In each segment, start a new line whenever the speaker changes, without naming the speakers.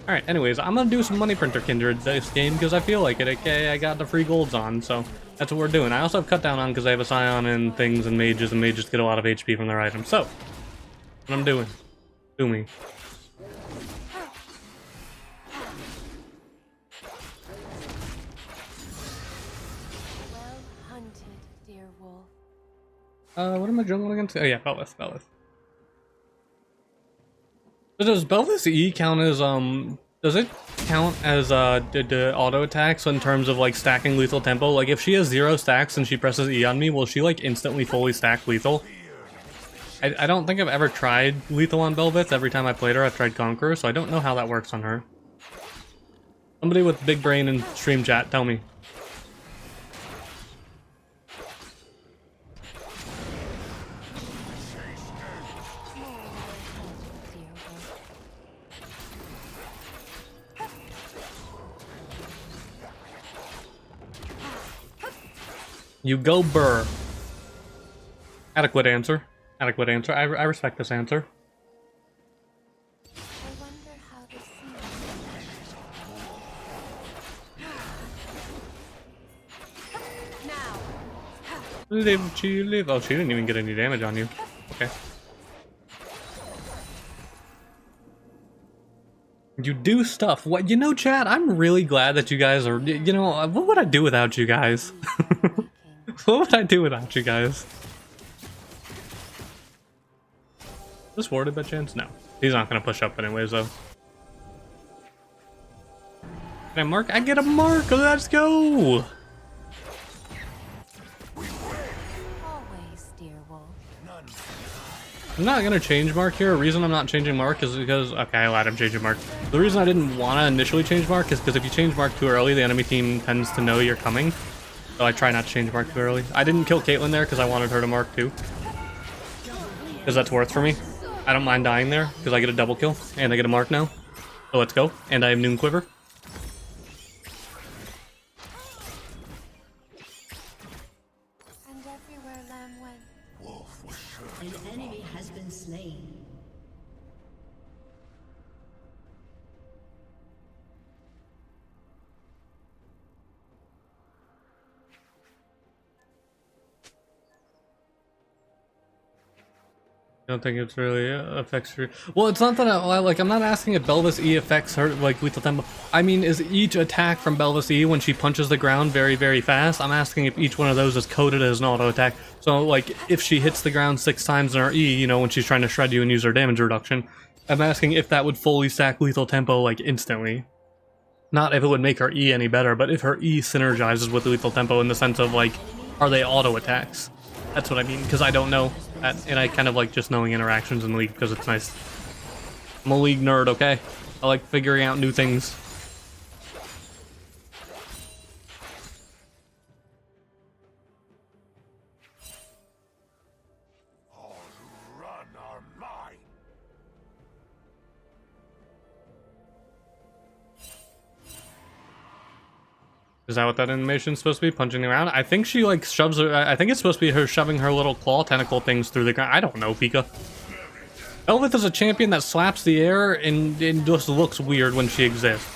Alright, anyways, I'm gonna do some money printer Kindred this game because I feel like it. Okay, I got the free golds on, so that's what we're doing. I also have cut down on because I have a Scion and things and mages get a lot of HP from their items. So, what I'm doing. Do me.
Well hunted, dear wolf.
What am I jungling against? Oh yeah, Bel'veth. So does Bel'veth's E count as, does it count as, the auto attacks in terms of, like, stacking lethal tempo? Like, if she has 0 stacks and she presses E on me, will she, like, instantly fully stack lethal? I don't think I've ever tried lethal on Bel'veth. Every time I played her, I've tried Conqueror, so I don't know how that works on her. Somebody with big brain in stream chat, tell me. You go burr. Adequate answer. Adequate answer. I respect this answer.
I wonder how this seems. Now.
She live. Oh, she didn't even get any damage on you. Okay. You do stuff. What? You know, chat, I'm really glad that you guys are... You know, what would I do without you guys? What would I do without you guys? This warded by chance? No. He's not going to push up anyways, though. Can I mark? I get a mark! Let's go!
Always, dear wolf.
I'm not gonna change Mark here. The reason I'm not changing Mark is because... Okay, I let him change Mark. The reason I didn't want to initially change Mark is because if you change Mark too early, the enemy team tends to know you're coming. So I try not to change Mark too early. I didn't kill Caitlyn there because I wanted her to Mark too. Because that's worth for me. I don't mind dying there because I get a double kill and I get a Mark now. So let's go. And I have Noon Quiver.
And everywhere lamb went.
An enemy has been slain.
I don't think it's really affects her. Well, it's not that I'm not asking if Bel'veth's E affects her, like, lethal tempo. I mean, is each attack from Bel'veth's E when she punches the ground very, very fast? I'm asking if each one of those is coded as an auto attack. So, like, if she hits the ground 6 times in her E, you know, when she's trying to shred you and use her damage reduction, I'm asking if that would fully stack lethal tempo, like, instantly. Not if it would make her E any better, but if her E synergizes with lethal tempo in the sense of, like, are they auto attacks? That's what I mean, because I don't know. And I kind of like just knowing interactions in League because it's nice. I'm a League nerd, okay? I like figuring out new things. Is that what that animation's supposed to be? Punching around? I think she like shoves her. I think it's supposed to be her shoving her little claw tentacle things through the ground. I don't know, Pika. Bel'veth is a champion that slaps the air and just looks weird when she exists.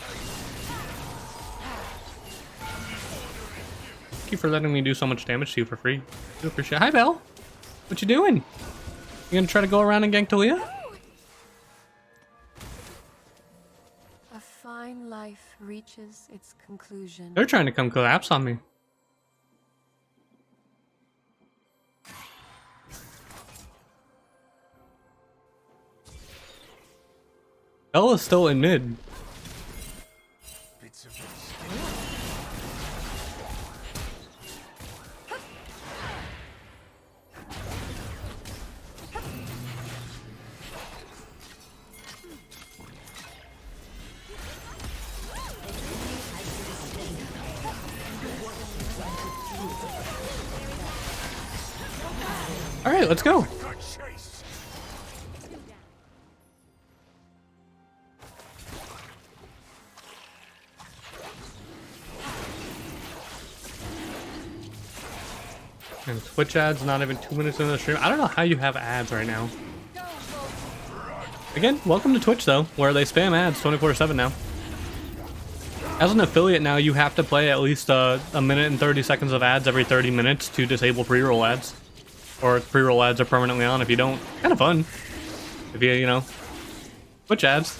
Thank you for letting me do so much damage to you for free. I do appreciate it. Hi, Belle. What you doing? You gonna try to go around and gank Talia?
A fine life reaches its conclusion.
They're trying to come collapse on me. Bella's still in mid. All right, let's go. And Twitch ads not even 2 minutes into the stream. I don't know how you have ads right now. Again, welcome to Twitch though, where they spam ads 24/7 now. As an affiliate now, you have to play at least a minute and 30 seconds of ads every 30 minutes to disable pre-roll ads. Or pre-roll ads are permanently on if you don't. Kind of fun. If you, you know, Twitch ads.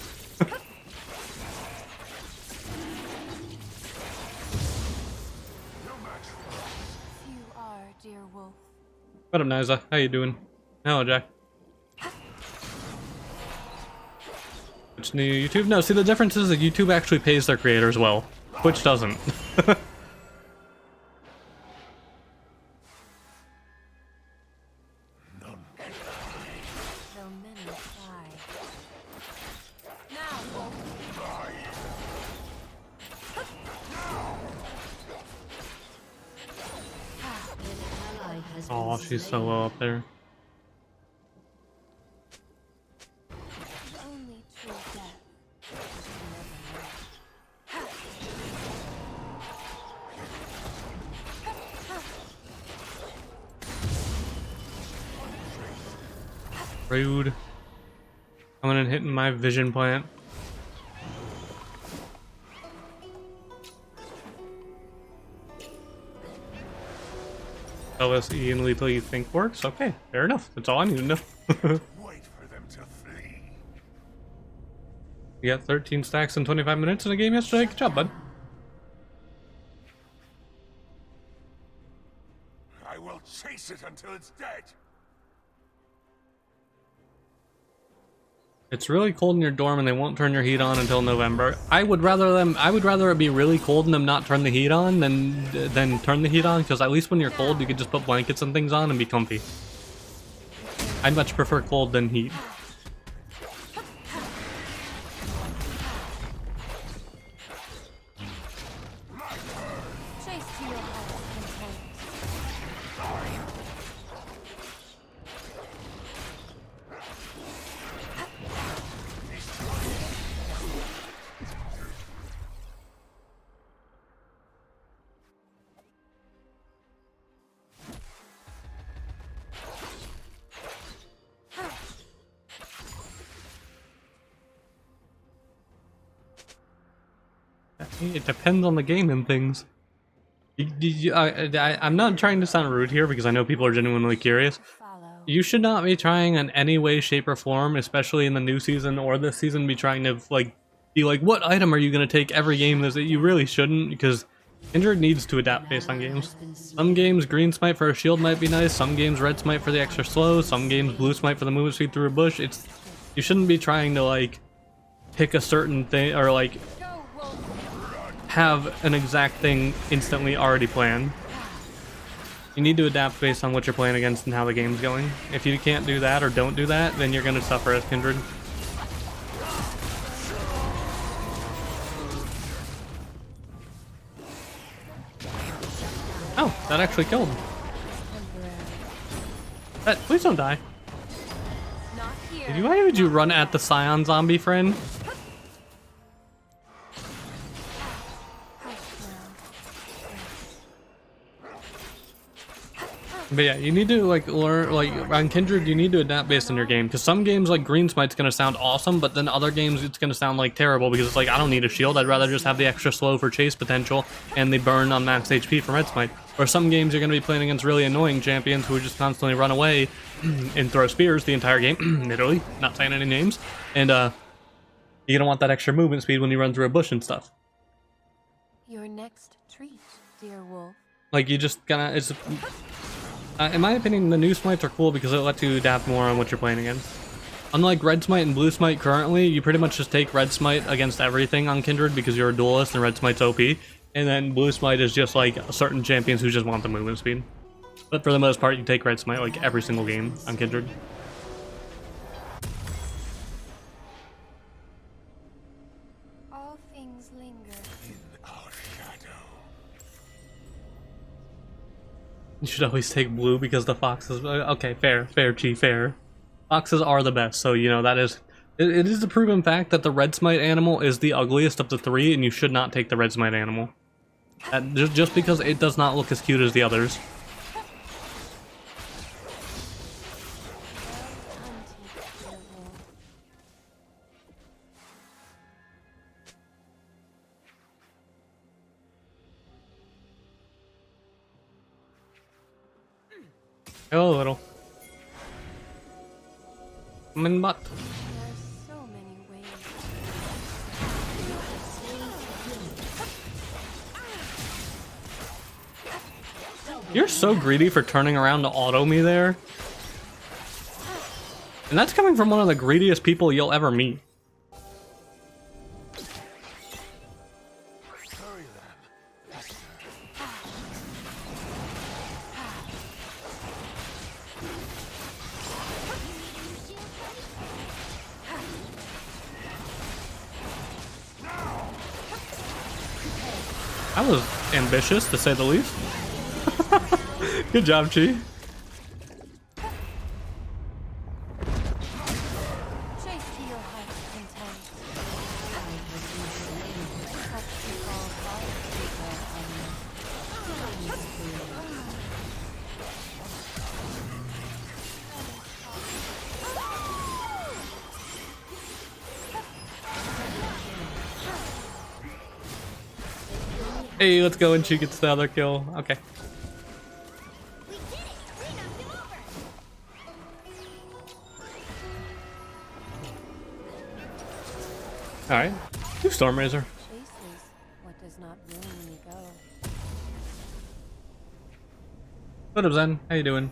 What up, Niza? How you doing? Hello, Jack. Twitch new YouTube? No, see the difference is that YouTube actually pays their creators well. Twitch doesn't. Oh, she's so low up there. Rude. Coming and hitting my vision plant. LSE and lethal you think works? Okay, fair enough. That's all I need to know.
Wait for them to flee.
You got 13 stacks in 25 minutes in a game yesterday. Good job, bud.
I will chase it until it's dead.
It's really cold in your dorm and they won't turn your heat on until November. I would rather it be really cold and them not turn the heat on than turn the heat on, because at least when you're cold you could just put blankets and things on and be comfy. I'd much prefer cold than heat. It depends on the game and things. I'm not trying to sound rude here because I know people are genuinely curious. You should not be trying in any way, shape, or form, especially in the new season or this season, be trying to be like, what item are you going to take every game? That you really shouldn't, because Kindred needs to adapt based on games. Some games green smite for a shield might be nice. Some games red smite for the extra slow. Some games blue smite for the movement speed through a bush. You shouldn't be trying to pick a certain thing or have an exact thing instantly already planned. You need to adapt based on what you're playing against and how the game's going. If you can't do that or don't do that, then you're going to suffer as Kindred. Oh, that actually killed. Please don't die. Why would you run at the Scion zombie, friend? But yeah, you need to learn, on Kindred, you need to adapt based on your game, because some games like Green Smite's gonna sound awesome, but then other games it's gonna sound terrible, because it's I don't need a shield, I'd rather just have the extra slow for chase potential and the burn on max HP from Red Smite. Or some games you're gonna be playing against really annoying champions who just constantly run away and throw spears the entire game, literally, not saying any names, and you're gonna want that extra movement speed when you run through a bush and stuff.
Your next treat, dear wolf.
You just gonna, in my opinion, the new smites are cool because it lets you adapt more on what you're playing against. Unlike Red Smite and Blue Smite currently, you pretty much just take Red Smite against everything on Kindred because you're a duelist and Red Smite's OP. And then Blue Smite is just certain champions who just want the movement speed. But for the most part, you take Red Smite every single game on Kindred.
All things linger.
In our shadow.
You should always take blue because the foxes. Okay, fair, Chi, fair. Foxes are the best, so that is. It is a proven fact that the Red Smite animal is the ugliest of the three, and you should not take the Red Smite animal. Just because it does not look as cute as the others. Hello, little. I'm in butt.
There's so many ways.
You're so greedy for turning around to auto me there. And that's coming from one of the greediest people you'll ever meet.
Hurry them.
That was ambitious, to say the least. Good job, Chi.
Chase to your heart's content. Touch people's hearts with their own.
Hey, let's go and she gets the other kill. Okay. Alright. Do Stormrazor.
Chase is what does not willingly go.
What up, Zen? How you doing?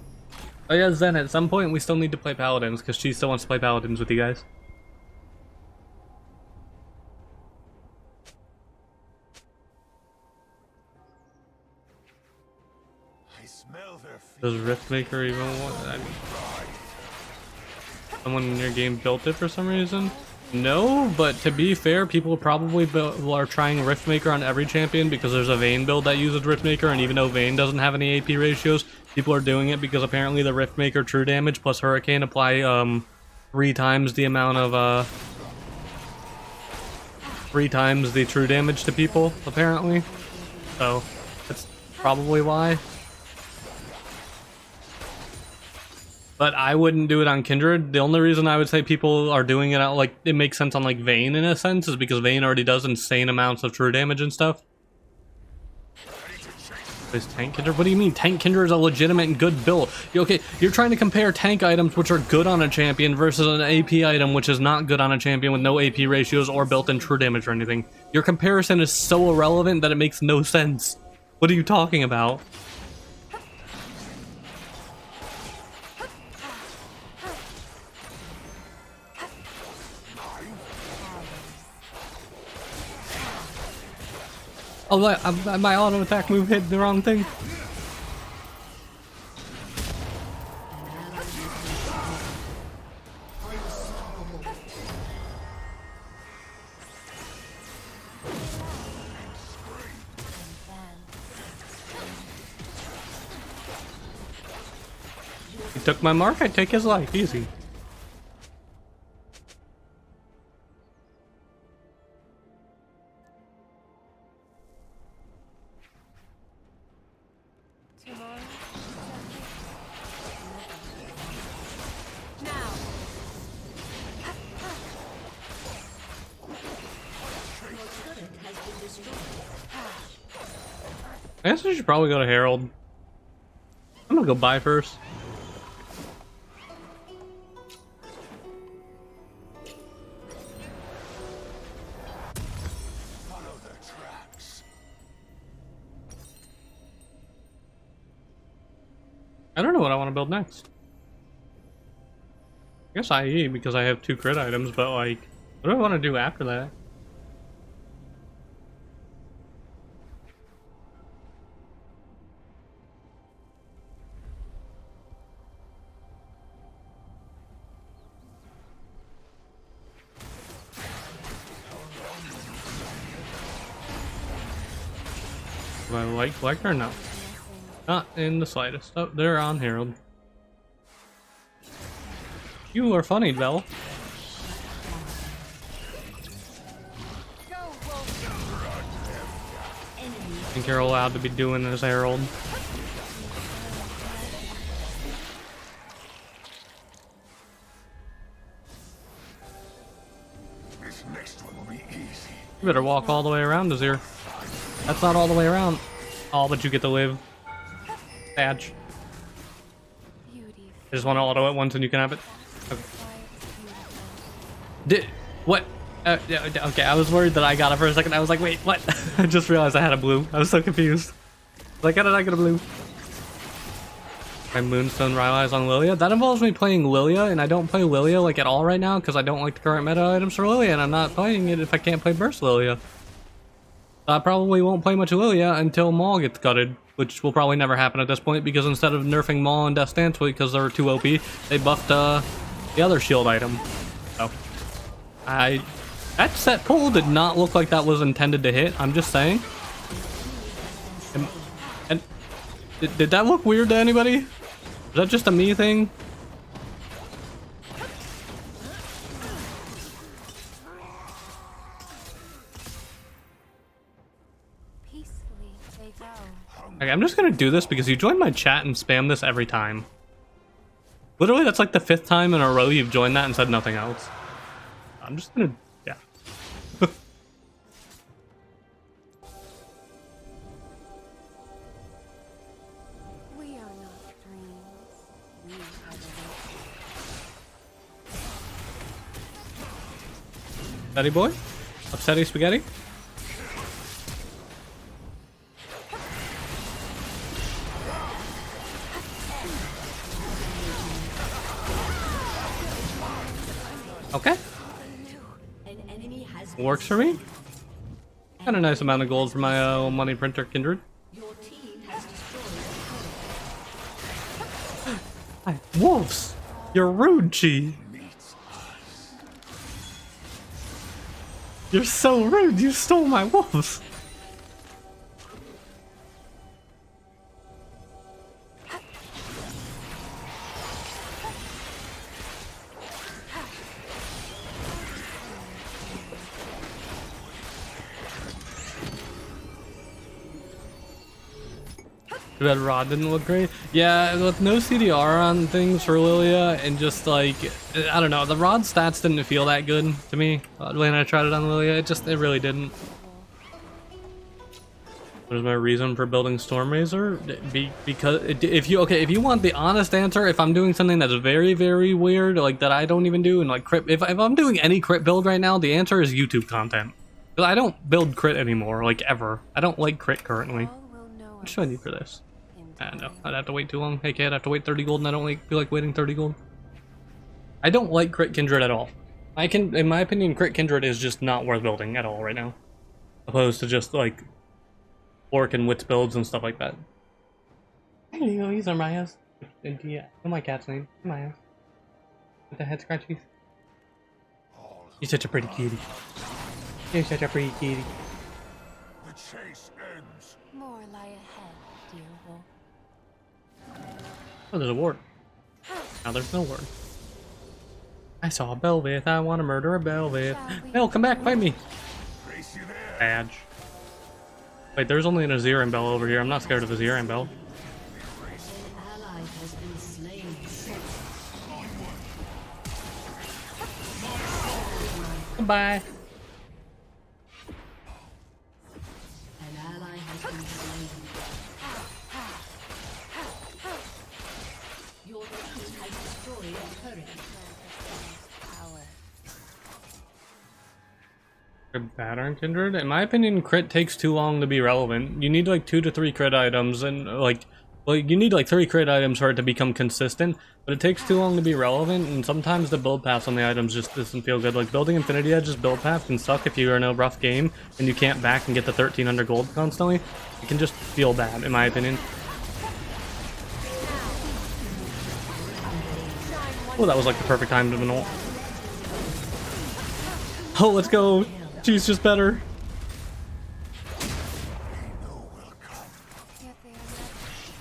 Oh yeah, Zen, at some point we still need to play Paladins, because she still wants to play Paladins with you guys.
I smell their feet.
Does Riftmaker even want... I mean, someone in your game built it for some reason? No, but to be fair, people probably are trying Riftmaker on every champion because there's a Vayne build that uses Riftmaker, and even though Vayne doesn't have any AP ratios, people are doing it because apparently the Riftmaker true damage plus Hurricane apply 3 times the amount of 3 times the true damage to people, apparently. So that's probably why. But I wouldn't do it on Kindred. The only reason I would say people are doing it out, like, it makes sense on, like, Vayne in a sense, is because Vayne already does insane amounts of true damage and stuff. Is Tank Kindred? What do you mean? Tank Kindred is a legitimate and good build. Okay, you're trying to compare tank items which are good on a champion versus an AP item which is not good on a champion with no AP ratios or built-in true damage or anything. Your comparison is so irrelevant that it makes no sense. What are you talking about? Oh, my auto attack move hit the wrong thing. He took my mark, I take his life, easy.
Tomorrow.
I guess I should probably go to Herald. I'm gonna go buy first.
Follow their tracks.
I don't know what I want to build next. I guess IE because I have 2 crit items, but like, what do I want to do after that? Do I like or no? Not in the slightest. Oh, they're on Herald. You are funny, Belle. I think you're allowed to be doing this, Herald.
This next one will be easy.
You better walk all the way around to here. That's not all the way around. Oh, but you get to live. Badge. I just want to auto it once and you can have it. Okay. What? Yeah, okay, I was worried that I got it for a second. I was like, wait, what? I just realized I had a blue. I was so confused. Like, how did I get a blue? My Moonstone Rylai's on Lilia. That involves me playing Lilia, and I don't play Lilia like at all right now because I don't like the current meta items for Lilia, and I'm not playing it if I can't play Burst Lilia. I probably won't play much Lilia until Maul gets gutted, which will probably never happen at this point because instead of nerfing Maul and Death Stance because they're too OP, they buffed the other shield item. So, that set pull did not look like that was intended to hit. I'm just saying. And did that look weird to anybody? Is that just a me thing?
Peacefully they go.
Okay, I'm just gonna do this because you join my chat and spam this every time. Literally, that's like the 5th time in a row you've joined that and said nothing else. I'm just gonna, yeah.
We are not dreams. We are the
Upsetty boy? Upsetty spaghetti? Okay.
An enemy has
Works for me. Got a nice amount of gold for my money printer, Kindred.
Your team has destroyed
Hi, wolves! You're rude, Chi. You're so rude, you stole my wolves! That rod didn't look great. Yeah, with no CDR on things for Lilia and just like, I don't know, the rod stats didn't feel that good to me when I tried it on Lilia. It really didn't. What is my reason for building Stormrazor? Because if you want the honest answer, if I'm doing something that's very, very weird, like that I don't even do, and like crit, if I'm doing any crit build right now, the answer is YouTube content. Because I don't build crit anymore, like ever. I don't like crit currently.
all will know
What should I need for this?
in
I don't know.
time.
I'd have to wait too long. Hey, kid, I'd have to wait 30 gold, and I don't feel like waiting 30 gold. I don't like crit Kindred at all. In my opinion, crit Kindred is just not worth building at all right now. Opposed to just like orc and wits builds and stuff like that. There you go, these are Maya's. Yeah, know my cat's name. Maya. With the head scratchies. You're such a pretty kitty. You're such a pretty kitty.
The chase ends.
More lie ahead, dear wolf.
Oh, there's a ward. Now there's no ward. I saw a Bel'veth. I want to murder a Bel'veth. Bell, come back, fight me.
Brace you there.
Badge. Wait, there's only an Azir Bell over here. I'm not scared of Azir Bell.
an ally has been slain.
Goodbye.
An ally has been slain. Your team has destroyed a turret.
Power.
Good pattern, Kindred. In my opinion, crit takes too long to be relevant. You need like 2 to 3 crit items, and well, you need like 3 crit items for it to become consistent, but it takes too long to be relevant, and sometimes the build paths on the items just doesn't feel good. Like building Infinity Edge's build path can suck if you are in a rough game and you can't back and get the 1300 gold constantly. It can just feel bad, in my opinion. Oh, that was like the perfect time to ult. Oh, let's go. She's just better.
Yet they are not prepared.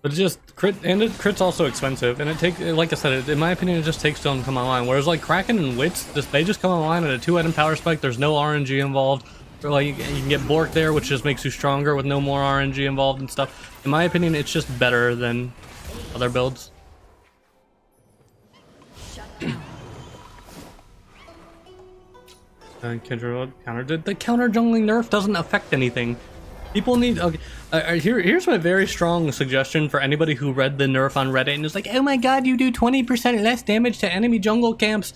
But it just crit's also expensive, and it takes, like I said, in my opinion, it just takes them to come online. Whereas like Kraken and Wits, they just come online at a 2-item power spike. There's no RNG involved. Or like you can get Bork there, which just makes you stronger with no more RNG involved and stuff. In my opinion, it's just better than other builds. Kindred counter. The counter jungling nerf doesn't affect anything. People need. Okay, here's my very strong suggestion for anybody who read the nerf on Reddit and is like, oh my god, you do 20% less damage to enemy jungle camps.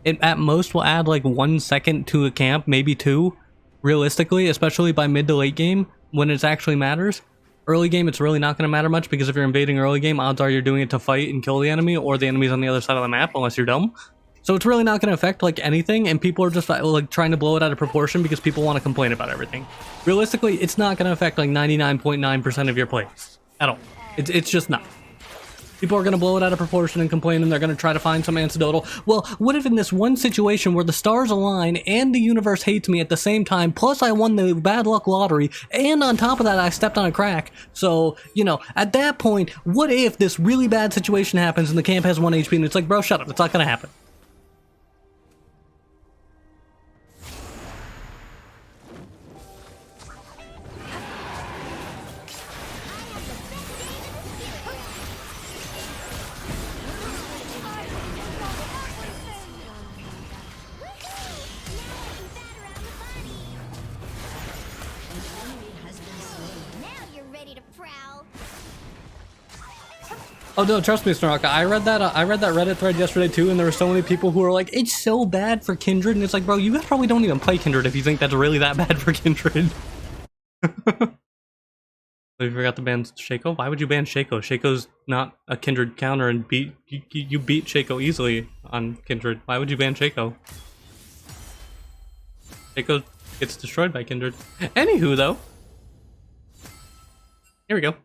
It at most will add like 1 second to a camp, maybe 2, realistically, especially by mid to late game when it actually matters. Early game, it's really not going to matter much because if you're invading early game, odds are you're doing it to fight and kill the enemy, or the enemy's on the other side of the map, unless you're dumb. So it's really not going to affect like anything, and people are just like trying to blow it out of proportion because people want to complain about everything. Realistically, it's not going to affect like 99.9% of your plays at all. It's just not. People are going to blow it out of proportion and complain, and they're going to try to find some antidotal. Well, what if in this one situation where the stars align and the universe hates me at the same time, plus I won the bad luck lottery, and on top of that I stepped on a crack? So, you know, at that point, what if this really bad situation happens and the camp has 1 HP and it's like, bro, shut up, it's not going to happen. Oh no, trust me, Snoraka. I read that Reddit thread yesterday too, and there were so many people who were like, "It's so bad for Kindred," and it's like, bro, you guys probably don't even play Kindred if you think that's really that bad for Kindred. You forgot to ban Shaco? Why would you ban Shaco? Shaco's not a Kindred counter, and you beat Shaco easily on Kindred. Why would you ban Shaco? Shaco gets destroyed by Kindred. Anywho, though, here we go.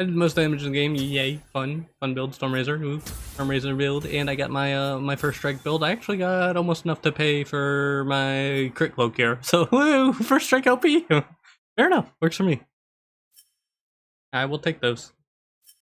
I did the most damage in the game. Yay, fun build. Stormrazor, ooh, Stormrazor build, and I got my my first strike build. I actually got almost enough to pay for my crit cloak here. So woo, first strike LP. Fair enough, works for me. I will take those.